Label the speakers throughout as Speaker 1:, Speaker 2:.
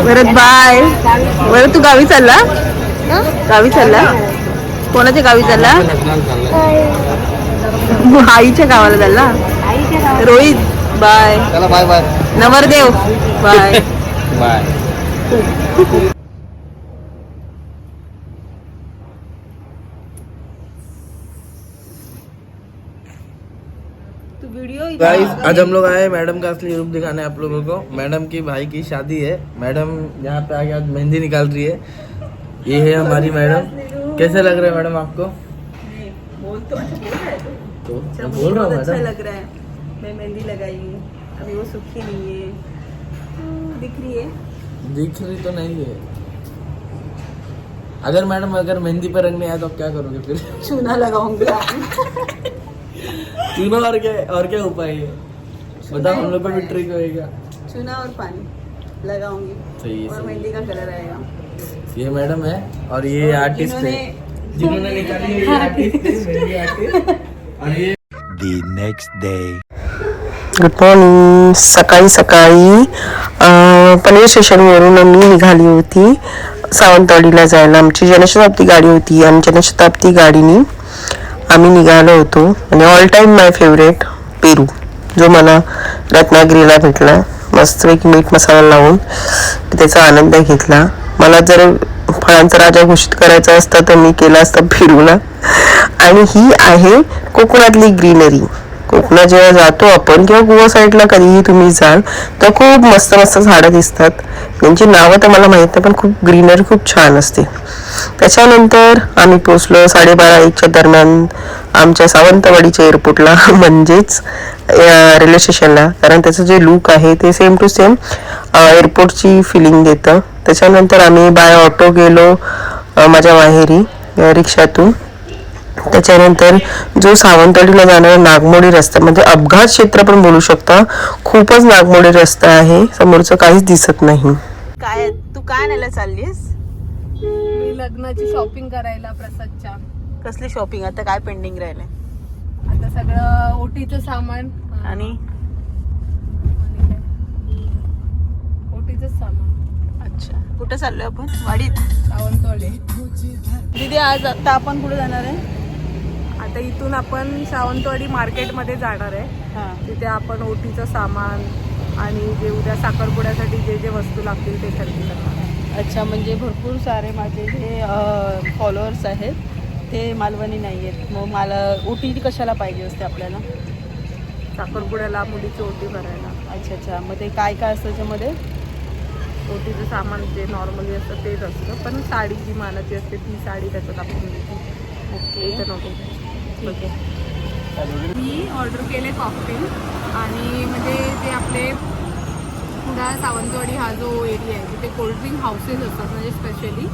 Speaker 1: परत बाय. बरं तू गावी चालला? गावी चालला? कोणाच्या गावी चालला? आईच्या गावाला चालला. रोहित बाय. Bye bye. नवरदेव बाय बाय.
Speaker 2: गाइस आज हम लोग आए मैडम का असली रूप दिखाने आप लोगों को। मैडम की भाई की शादी है। मैडम यहाँ पे आके आज मेहंदी निकाल रही है। ये है हमारी मैडम। कैसे लग रहा है मैडम आपको?
Speaker 1: तो
Speaker 2: मैं बोल रहा हूँ
Speaker 1: अच्छा
Speaker 2: मैडम।
Speaker 1: लग रहा है। मैं मेहंदी लगाई हूँ, अभी वो सूखी नहीं है। दिख रही है?
Speaker 2: दिख रही तो नहीं है। अगर मैडम अगर मेहंदी पर रंग नहीं आया तो आप क्या करोगे फिर?
Speaker 1: चूना लगाऊंगा।
Speaker 2: चूना और क्या उपाय है बताओ, हम लोग को भी ट्रिक होएगा।
Speaker 1: चूना और पानी लगाऊंगी
Speaker 2: सही
Speaker 1: और
Speaker 2: है।
Speaker 1: मेहंदी का कलर आएगा।
Speaker 2: ये मैडम है और ये आर्टिस्ट है जिन्होंने निकाली है। ये आर्टिस्ट है, मेहंदी आर्टिस्ट। और ये
Speaker 3: The next day.
Speaker 4: Good morning. सकाळी सकाळी पनवेल स्टेशनवरून मी निघाली होती सावंतवाडीला जायला. आमची जनशताब्दी गाडी होती आणि जनशताब्दी गाडीने आम्ही निघालो होतो. आणि ऑल टाईम माय फेवरेट पेरू, जो मला रत्नागिरीला भेटला. मस्तपैकी मीठ मसाला लावून त्याचा आनंद घेतला. मला जर फळांचा राजा घोषित करायचा असता तर मी केला असता पेरूला. आणि ही आहे कोकणातली ग्रीनरी. कोकणात जेव्हा जातो आपण किंवा गोवा साईडला कधीही तुम्ही जाल तर खूप मस्त मस्त झाडं दिसतात. त्यांची नावं तर मला माहीत नाही पण खूप ग्रीनरी खूप छान असते. त्याच्यानंतर आम्ही पोचलो 12:30-1च्या दरम्यान आमच्या सावंतवाडीच्या एअरपोर्टला म्हणजेच रेल्वे स्टेशनला. कारण त्याचं जे लुक आहे ते सेम टू सेम एअरपोर्टची फिलिंग देतं. त्याच्यानंतर आम्ही बाय ऑटो गेलो माझ्या माहेरी रिक्षातून. त्याच्यानंतर जो सावंतवाडीला जाणारा नागमोडी रस्ता म्हणजे अपघात क्षेत्र पण बोलू शकता. खूपच नागमोडी रस्ता आहे, समोरचं काहीच दिसत नाही.
Speaker 1: काय तू काय आणायला चाललीस?
Speaker 5: मी लग्नाची शॉपिंग करायला प्रसादच्या.
Speaker 1: कसली शॉपिंग? आता काय पेंडिंग राहिलंय?
Speaker 5: आता सगळं ओटीचं सामान
Speaker 1: आणि
Speaker 5: ओटीचं सामान.
Speaker 1: अच्छा, कुठे चाललोय आपण? वाडीत.
Speaker 5: सावंतवाडी.
Speaker 1: दीदी आज आता आपण कुठे जाणार आहे?
Speaker 5: आता इथून आपण सावंतवाडी मार्केटमध्ये जाणार आहे.
Speaker 1: हां.
Speaker 5: तिथे आपण ओटीचं सामान आणि जे उद्या साखरपुड्यासाठी जे जे वस्तू लागतील ते खरेदी करणार.
Speaker 1: अच्छा, म्हणजे भरपूर सारे माझे जे फॉलोअर्स आहेत ते मालवणी नाही आहेत. मग मला ओटी कशाला पाहिजे असते आपल्याला?
Speaker 5: साखरपुड्याला मुलीची ओटी भरायला.
Speaker 1: अच्छा अच्छा. मग ते काय काय असतं त्याच्यामध्ये?
Speaker 5: ओटीचं सामान जे नॉर्मली असतं तेच असतं, पण साडी जी मानाची असते ती साडी त्याच्यात आपण
Speaker 1: ओके
Speaker 5: इथं नको.
Speaker 1: ठीक आहे.
Speaker 5: मी ऑर्डर केले कॉकटेल आणि म्हणजे ते आपले पुढा सावंतवाडी हा जो एरिया आहे तिथे कोल्ड्रिंक हाऊसेस असतात, म्हणजे स्पेशली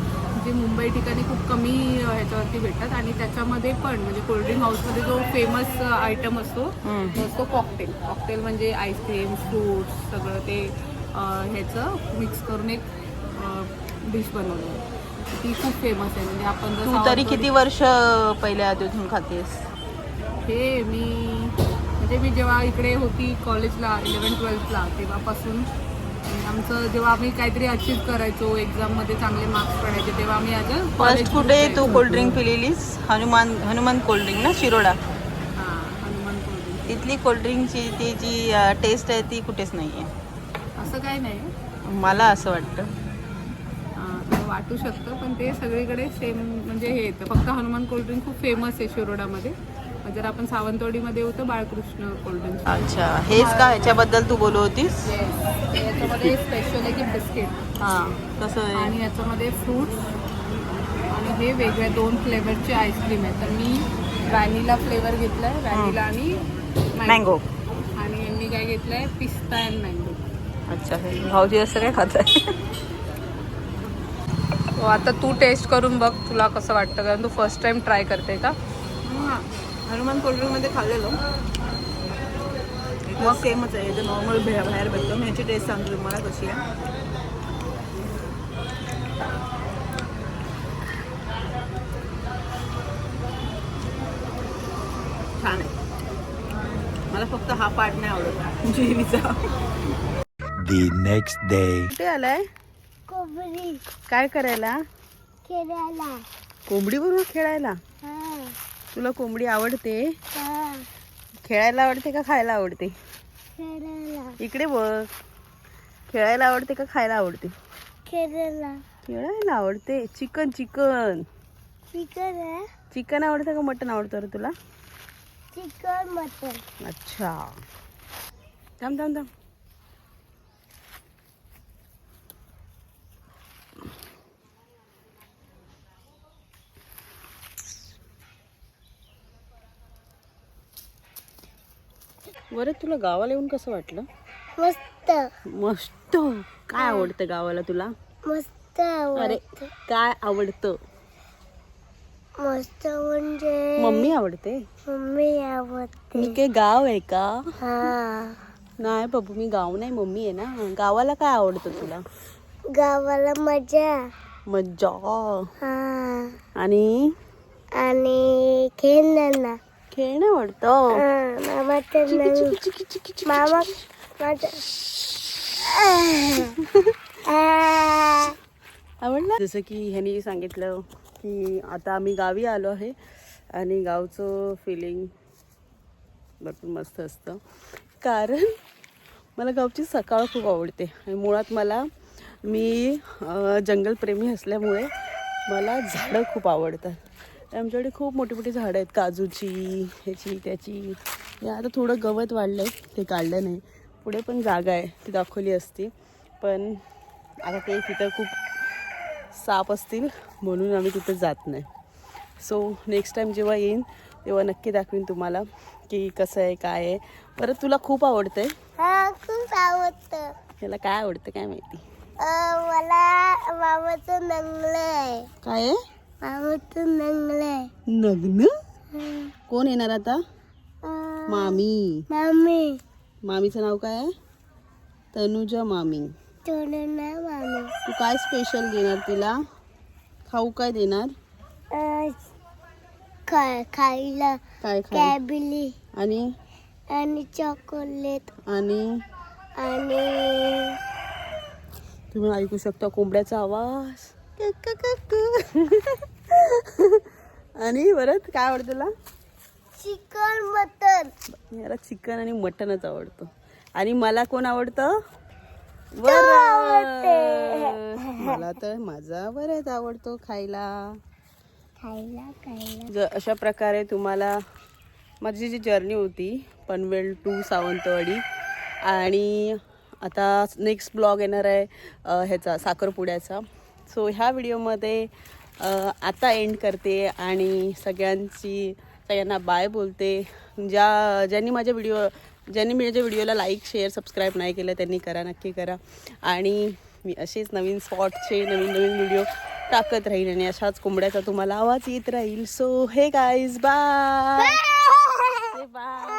Speaker 5: जे मुंबई ठिकाणी खूप कमी ह्याच्यावरती भेटतात. आणि त्याच्यामध्ये पण म्हणजे कोल्ड्रिंक हाऊसमध्ये जो फेमस आयटम असतो तो असतो कॉकटेल. कॉकटेल म्हणजे आईस्क्रीम, फ्रूट्स सगळं ते ह्याचं मिक्स करून एक डिश बनवली. ती खूप फेमस आहे. म्हणजे आपण
Speaker 1: तू तरी किती वर्ष पहिल्या तिथून खातेस?
Speaker 5: हे म्हणजे मी जेव्हा इकडे होती कॉलेजला 11-12ला तेव्हापासून आमचं जेव्हा आम्ही काहीतरी अचीव करायचो, एक्झाममध्ये चांगले मार्क्स पडायचे तेव्हा आम्ही
Speaker 1: फर्स्ट कुठे तू कोल्ड्रिंक पिलेलीस? हनुमान कोल्ड्रिंक ना, शिरोडा.
Speaker 5: हां, हनुमान कोल्ड्रिंक.
Speaker 1: तिथली कोल्ड्रिंकची ती जी टेस्ट आहे ती कुठेच नाही आहे.
Speaker 5: असं काय नाही,
Speaker 1: मला असं वाटतं.
Speaker 5: वाटू शकतं, पण ते सगळीकडे सेम म्हणजे हे येतं. फक्त हनुमान कोल्ड्रिंक खूप फेमस आहे शिरोडामध्ये. जर आपण सावंतवाडीमध्ये होतो बाळकृष्ण कोल्ड्रिंक.
Speaker 1: अच्छा, हेच का? ह्याच्याबद्दल तू बोलू होतीस?
Speaker 5: याच्यामध्ये स्पेशल आहे की बिस्किट.
Speaker 1: हां, कसं आहे?
Speaker 5: आणि याच्यामध्ये फ्रूट्स आणि हे वेगळ्या 2 फ्लेवरचे आईस्क्रीम आहे. तर मी व्हॅनिला फ्लेवर घेतला आहे, व्हॅनिला आणि
Speaker 1: मँगो.
Speaker 5: आणि यांनी काय घेतलं आहे? पिस्ता अँड मँगो.
Speaker 1: अच्छा, भाऊजी असं काय खात आहे?
Speaker 5: आता तू टेस्ट करून बघ, तुला कसं वाटतं, कारण तू फर्स्ट टाइम ट्राय करते का?
Speaker 1: हनुमान कोल्ड्रिंकमध्ये खाल्लेलं मग सेमच आहे. जे नॉर्मल बाहेर भेटतो. मी ह्याची टेस्ट सांगतो तुम्हाला कशी आहे. छान आहे. मला फक्त हा पार्ट नाही आवडत जिलेबीचा.
Speaker 3: The next day.
Speaker 1: कुठे आलाय?
Speaker 6: कोबरी
Speaker 1: काय करायला?
Speaker 6: खेळायला.
Speaker 1: कोंबडी बरोबर खेळायला?
Speaker 6: हा
Speaker 1: तुला कोंबडी आवडते?
Speaker 6: हा
Speaker 1: खेळायला आवडते का खायला आवडते?
Speaker 6: खेळायला.
Speaker 1: इकडे बघ. खेळायला आवडते का खायला आवडते?
Speaker 6: खेळायला.
Speaker 1: खेळायला आवडते. चिकन चिकन
Speaker 6: चिकन आहे.
Speaker 1: चिकन आवडतं का मटन आवडतं रे तुला?
Speaker 6: Chicken mutton.
Speaker 1: अच्छा. थांब थांब थांब. बरं तुला गावाला येऊन कसं वाटलं?
Speaker 6: मस्त
Speaker 1: मस्त. काय आवडतं गावाला तुला?
Speaker 6: मस्त
Speaker 1: अरे
Speaker 6: आवडतं.
Speaker 1: काय आवडतं?
Speaker 6: मस्त म्हणजे
Speaker 1: मम्मी आवडते.
Speaker 6: मम्मी आवडते.
Speaker 1: मी काय गाव आहे का?
Speaker 6: हा
Speaker 1: नाही बाबू मी गाव नाही मम्मी आहे ना. गावाला काय आवडतं तुला?
Speaker 6: गावाला मजा.
Speaker 1: मज्जा.
Speaker 6: हा
Speaker 1: आणि
Speaker 6: आणि खेळणं.
Speaker 1: खेळणं आवडतं.
Speaker 6: मामाचं नाव मामा माझं
Speaker 1: आवडलं. जसं की ह्यानी सांगितलं की आता आम्ही गावी आलो आहे आणि गावचं फिलिंग भरपूर मस्त असतं. कारण मला गावची सकाळ खूप आवडते आणि मुळात मी जंगलप्रेमी असल्यामुळे मला झाडं खूप आवडतात. आमच्याकडे खूप मोठी मोठी झाडं आहेत. काजूची, ह्याची त्याची. हे आता थोडं गवत वाढलं आहे, ते काढलं नाही. पुढे पण जागा आहे, ती दाखवली असती. पण आता ते तिथं खूप साप असतील म्हणून आम्ही तिथं जात नाही. सो नेक्स्ट टाईम जेव्हा येईन तेव्हा नक्की दाखवीन तुम्हाला की कसं आहे काय आहे. परत तुला खूप आवडतं आहे.
Speaker 6: हा खूप आवडतं.
Speaker 1: त्याला काय आवडतं काय माहिती.
Speaker 6: मला मामाचं नंगलं आहे.
Speaker 1: काय आहे?
Speaker 6: मामाचं नंगलं आहे.
Speaker 1: नग्न? कोण येणार आता? मामी.
Speaker 6: मम्मी
Speaker 1: मामीचं नाव काय आहे? तनुजा मामी.
Speaker 6: थोडं ना मामी.
Speaker 1: तू काय स्पेशल देणार तिला? खाऊ काय देणार?
Speaker 6: खायला
Speaker 1: काय खाय?
Speaker 6: कॅबिली
Speaker 1: आणि
Speaker 6: आणि चॉकलेट
Speaker 1: आणि
Speaker 6: आणि
Speaker 1: तुम्ही ऐकू शकता कोंबड्याचा आवाज. आणि परत काय आवडतं तुला?
Speaker 6: Chicken mutton.
Speaker 1: मला चिकन आणि मटनच आवडतं. आणि मला कोण आवडतं? मला तर माझा वरद आवडतो खायला. अशा प्रकारे तुम्हाला माझी जी जर्नी होती पनवेल टू सावंतवाडी आणि आता नेक्स्ट ब्लॉग येणार आहे ह्याचा साखरपुड्याचा. सो ह्या व्हिडिओमध्ये आता एंड करते आणि सगळ्यांना बाय बोलते. ज्यांनी माझ्या व्हिडिओला लाईक शेअर सबस्क्राईब नाही केलं त्यांनी करा, नक्की करा. आणि मी असेच नवीन स्पॉटचे नवीन व्हिडिओ टाकत राहील आणि अशाच कोंबड्याचा तुम्हाला आवाज येत राहील. सो हे गाईज बाय बाय.